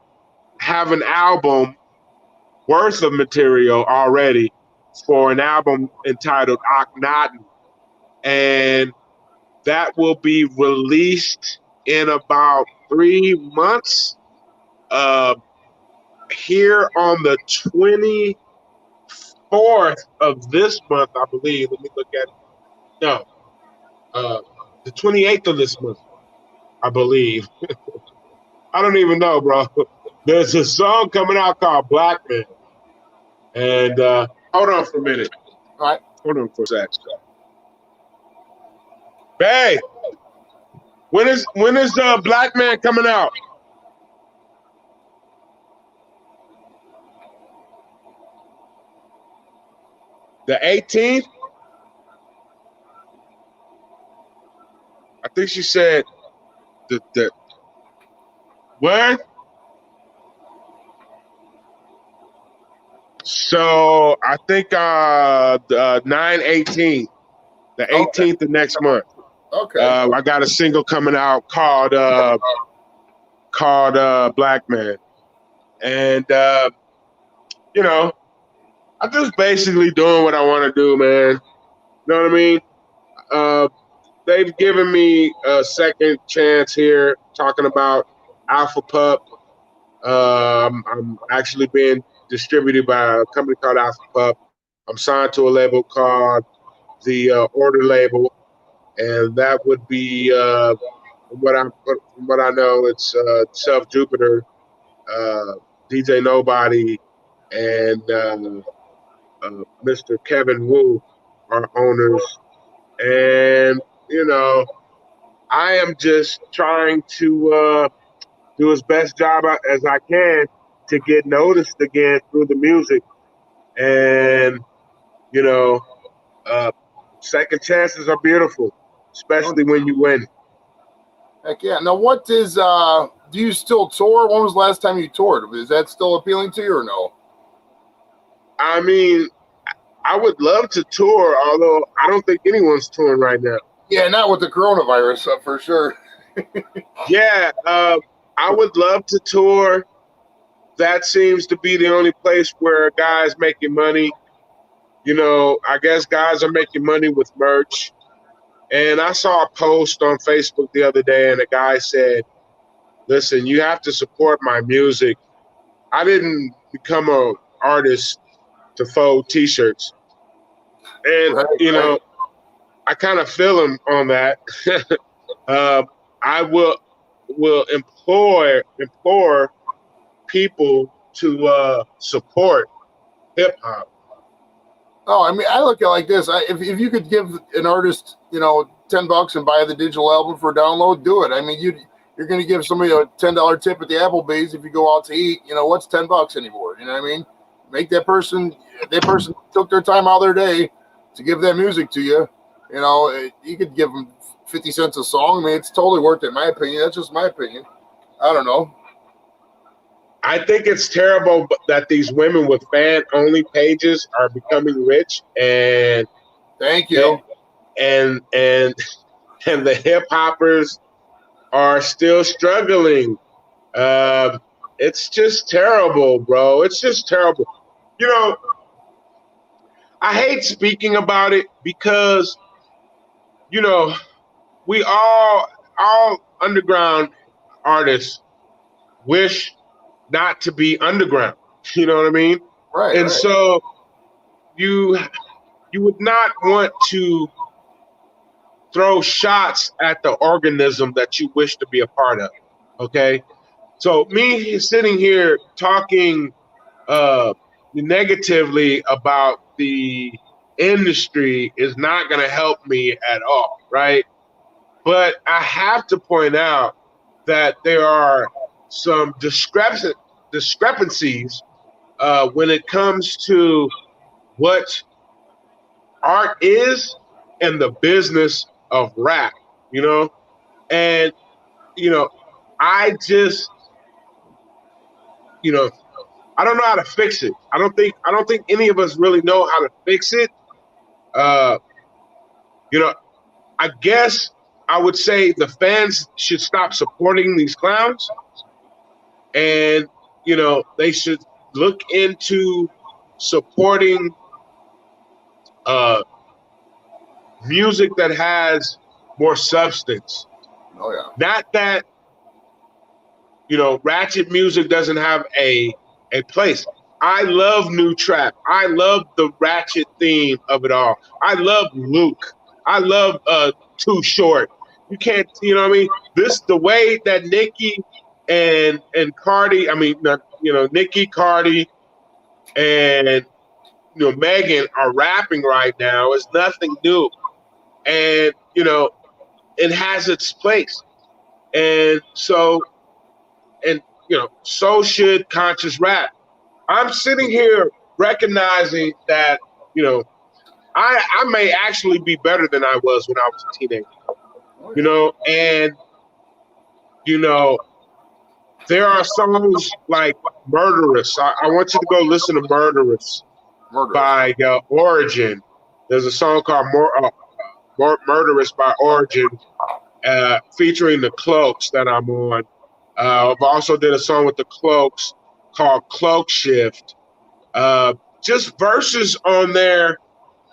have an album worth of material already for an album entitled Akhenaten. And that will be released in about 3 months. Here on the 24th of this month, I believe. Let me look at it. No, the 28th of this month, I believe. I don't even know, bro. There's a song coming out called Black Man. And hold on for a minute. All right. Hold on for a sec. Hey, when is Black Man coming out? The 18th? I think she said the what? So I think the 9/18, the 18th of next month. Okay. I got a single coming out called Black Man. And you know, I'm just basically doing what I want to do, man. You know what I mean? They've given me a second chance here talking about Alpha Pup. I'm actually being distributed by a company called Alpha Pup. I'm signed to a label called the Order Label, and that would be from what I know, it's Self Jupiter, DJ Nobody, and Mr. Kevin Wu are owners. And you know, I am just trying to do as best job as I can to get noticed again through the music. And, you know, second chances are beautiful, especially when you win. Heck yeah. Now, what is, do you still tour? When was the last time you toured? Is that still appealing to you or no? I mean, I would love to tour, although I don't think anyone's touring right now. Yeah, not with the coronavirus, for sure. Yeah, I would love to tour. That seems to be the only place where a guy's making money. You know, I guess guys are making money with merch. And I saw a post on Facebook the other day, and a guy said, listen, you have to support my music. I didn't become an artist to fold T-shirts. And, Right, you know, I kind of feel him on that. I will implore people to support hip hop. Oh, I mean, I look at it like this. If you could give an artist, you know, $10 and buy the digital album for download, do it. I mean, you're going to give somebody a $10 tip at the Applebee's if you go out to eat. You know, what's $10 anymore? You know what I mean? Make that person took their time out of their day to give that music to you. You know, you could give them 50 cents a song. I mean, it's totally worth it, in my opinion. That's just my opinion. I don't know. I think it's terrible that these women with fan-only pages are becoming rich. And thank you. and and the hip hoppers are still struggling. It's just terrible, bro. It's just terrible. You know, I hate speaking about it because, you know, we all underground artists wish not to be underground. You know what I mean? Right. And so you would not want to throw shots at the organism that you wish to be a part of. Okay? So me sitting here talking negatively about the industry is not going to help me at all, right? But I have to point out that there are some discrepancies when it comes to what art is and the business of rap, you know? And, you know, I just, you know, I don't know how to fix it. I don't think any of us really know how to fix it. You know, I guess I would say the fans should stop supporting these clowns, and you know they should look into supporting music that has more substance. Oh yeah. Not that, you know, ratchet music doesn't have a place. I love new trap. I love the ratchet theme of it all. I love Luke. I love Too Short. You can't, you know what I mean? The way that Nicki and Cardi, I mean, you know, Nicki, Cardi, and you know Megan are rapping right now is nothing new, and you know it has its place, and so, and you know, so should conscious rap. I'm sitting here recognizing that, you know, I may actually be better than I was when I was a teenager, you know, and, you know, there are songs like Murderous. I want you to go listen to Murderous by Origin. There's a song called Murderous by Origin featuring the Cloaks that I'm on. I've also did a song with the Cloaks called Cloak Shift. Just verses on there.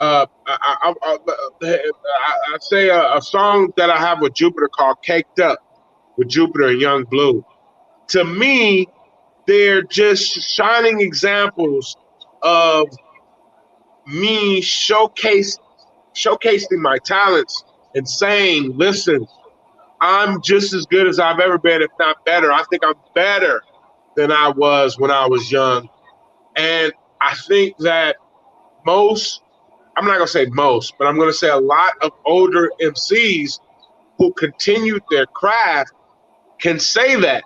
I say a song that I have with Jupiter called Caked Up with Jupiter and Young Blue. To me, they're just shining examples of me showcasing my talents and saying, listen, I'm just as good as I've ever been, if not better. I think I'm better than I was when I was young. And I think that I'm not going to say most, but I'm going to say a lot of older MCs who continued their craft can say that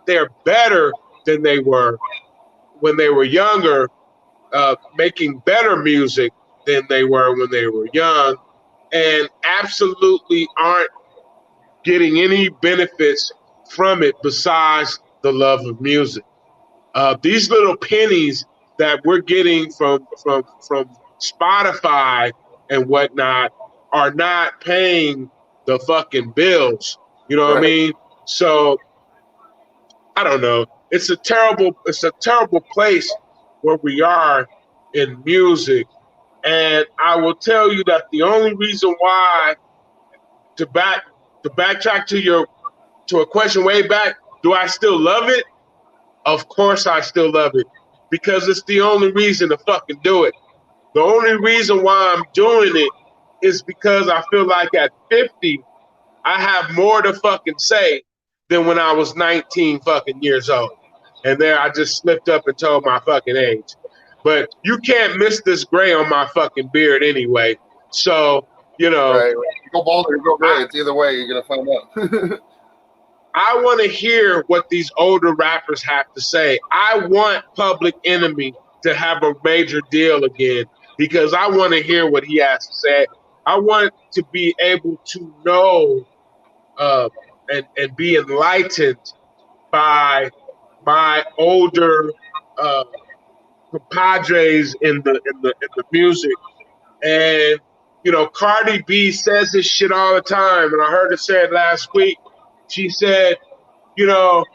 they're better than they were when they were younger, making better music than they were when they were young, and absolutely aren't getting any benefits from it besides the love of music. These little pennies that we're getting from Spotify and whatnot are not paying the fucking bills. You know what I mean? So I don't know. It's a terrible place where we are in music. And I will tell you that the only reason why, to backtrack to a question way back, do I still love it? Of course I still love it, because it's the only reason to fucking do it. The only reason why I'm doing it is because I feel like at 50, I have more to fucking say than when I was 19 fucking years old. And there I just slipped up and told my fucking age. But you can't miss this gray on my fucking beard anyway. So, you know. Right. You go bald or you go gray. It's either way, you're going to find out. I want to hear what these older rappers have to say. I want Public Enemy to have a major deal again, because I want to hear what he has to say. I want to be able to know and be enlightened by my older compadres in the music, and you know, Cardi B says this shit all the time, and I heard her say it last week. She said, you know,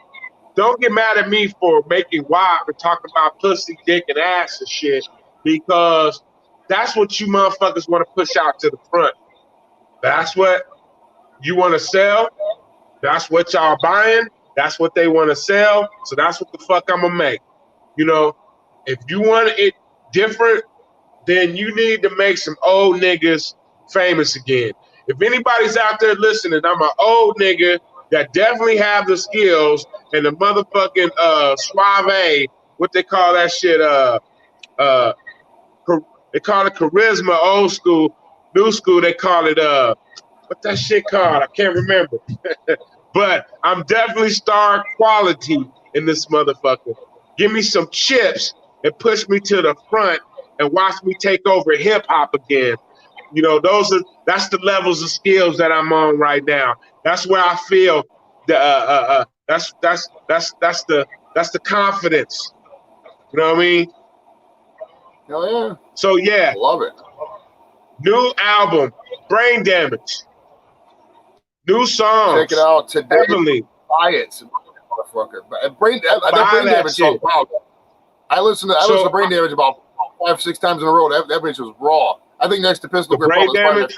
don't get mad at me for making WAP and talking about pussy, dick, and ass and shit, because that's what you motherfuckers want to push out to the front. That's what you want to sell. That's what y'all buying. That's what they want to sell. So that's what the fuck I'm gonna make. You know, if you want it different, then you need to make some old niggas famous again. If anybody's out there listening, I'm an old nigga that definitely have the skills and the motherfucking suave, what they call that shit, they call it charisma, old school, new school, they call it what that shit called? I can't remember. But I'm definitely star quality in this motherfucker. Give me some chips and push me to the front and watch me take over hip hop again. You know, that's the levels of skills that I'm on right now. That's where I feel that's the confidence. You know what I mean? Hell yeah. So yeah. Love it. New album, Brain Damage. New songs. Check it out today. Definitely. Buy it, motherfucker. Brain Damage song. I listened to Brain Damage about 5-6 times in a row. That bitch was raw. I think next to Pistol Grip Pump.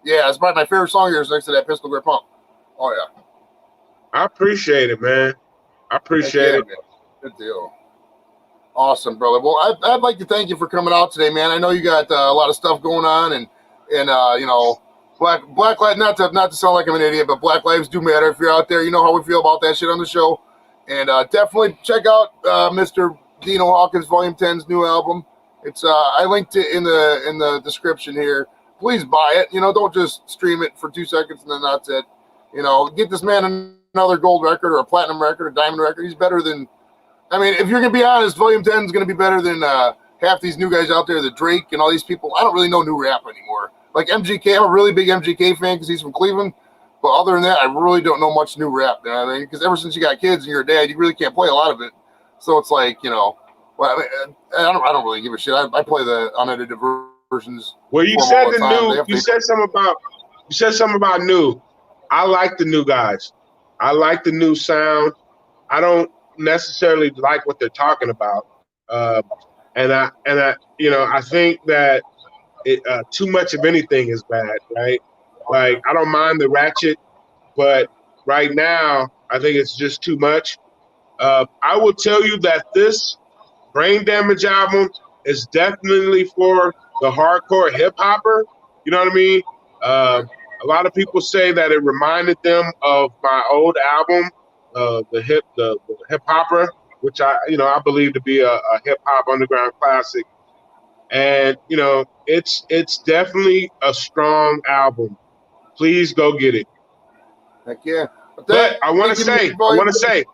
Yeah, it's probably my favorite song here is next to that Pistol Grip Pump. Oh yeah. I appreciate it, man. I appreciate it. Man. Good deal. Awesome, brother. Well, I'd like to thank you for coming out today, man. I know you got a lot of stuff going on, and you know, Black Lives, not to sound like I'm an idiot, but Black Lives do matter. If you're out there, you know how we feel about that shit on the show. And definitely check out Mr. Dino Hawkins Volume 10's new album. It's I linked it in the description here. Please buy it. You know, don't just stream it for 2 seconds and then that's it. You know, get this man another gold record or a platinum record or diamond record. He's better than, I mean, if you're gonna be honest, Volume 10 is gonna be better than half these new guys out there, the Drake and all these people. I don't really know new rap anymore. Like MGK, I'm a really big MGK fan because he's from Cleveland. But other than that, I really don't know much new rap. You know what I mean? Because ever since you got kids and you're a dad, you really can't play a lot of it. So it's like, you know, well, I mean, I don't really give a shit. I play the unedited versions. Well, you said the new. You said something about new. I like the new guys. I like the new sound. I don't necessarily like what they're talking about. And I, you know, I think that too much of anything is bad, right? Like, I don't mind the ratchet, but right now, I think it's just too much. I will tell you that this Brain Damage album is definitely for the hardcore hip hopper. You know what I mean? A lot of people say that it reminded them of my old album, the hip hopper, which I believe to be a hip hop underground classic. And you know, it's definitely a strong album. Please go get it. Heck yeah. But I want to say,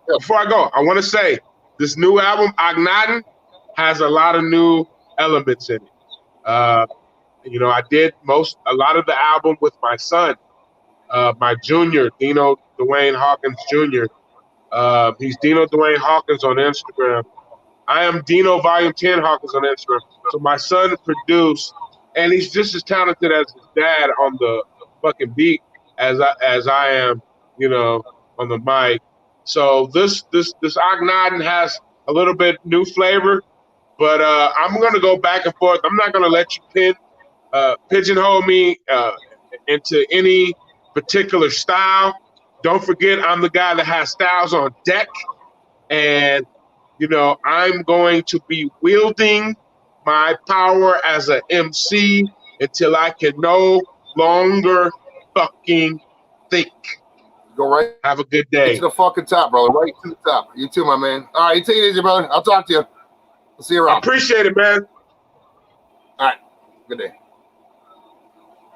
before I go, I want to say this new album, Agnaden, has a lot of new elements in it. You know, I did a lot of the album with my son, my junior, Dino Dwayne Hawkins Jr. He's Dino Dwayne Hawkins on Instagram. I am Dino Volume 10 Hawkins on Instagram. So my son produced, and he's just as talented as his dad on the fucking beat as I am, you know, on the mic. So this Agnaden has a little bit new flavor, but I'm gonna go back and forth. I'm not gonna let you pigeonhole me into any particular style. Don't forget, I'm the guy that has styles on deck, and you know, I'm going to be wielding my power as an MC until I can no longer fucking think. Go right. Have a good day. Get to the fucking top, brother. Right to the top. You too, my man. All right, you take it easy, brother. I'll talk to you. I'll see you around. I appreciate it, man. All right. Good day.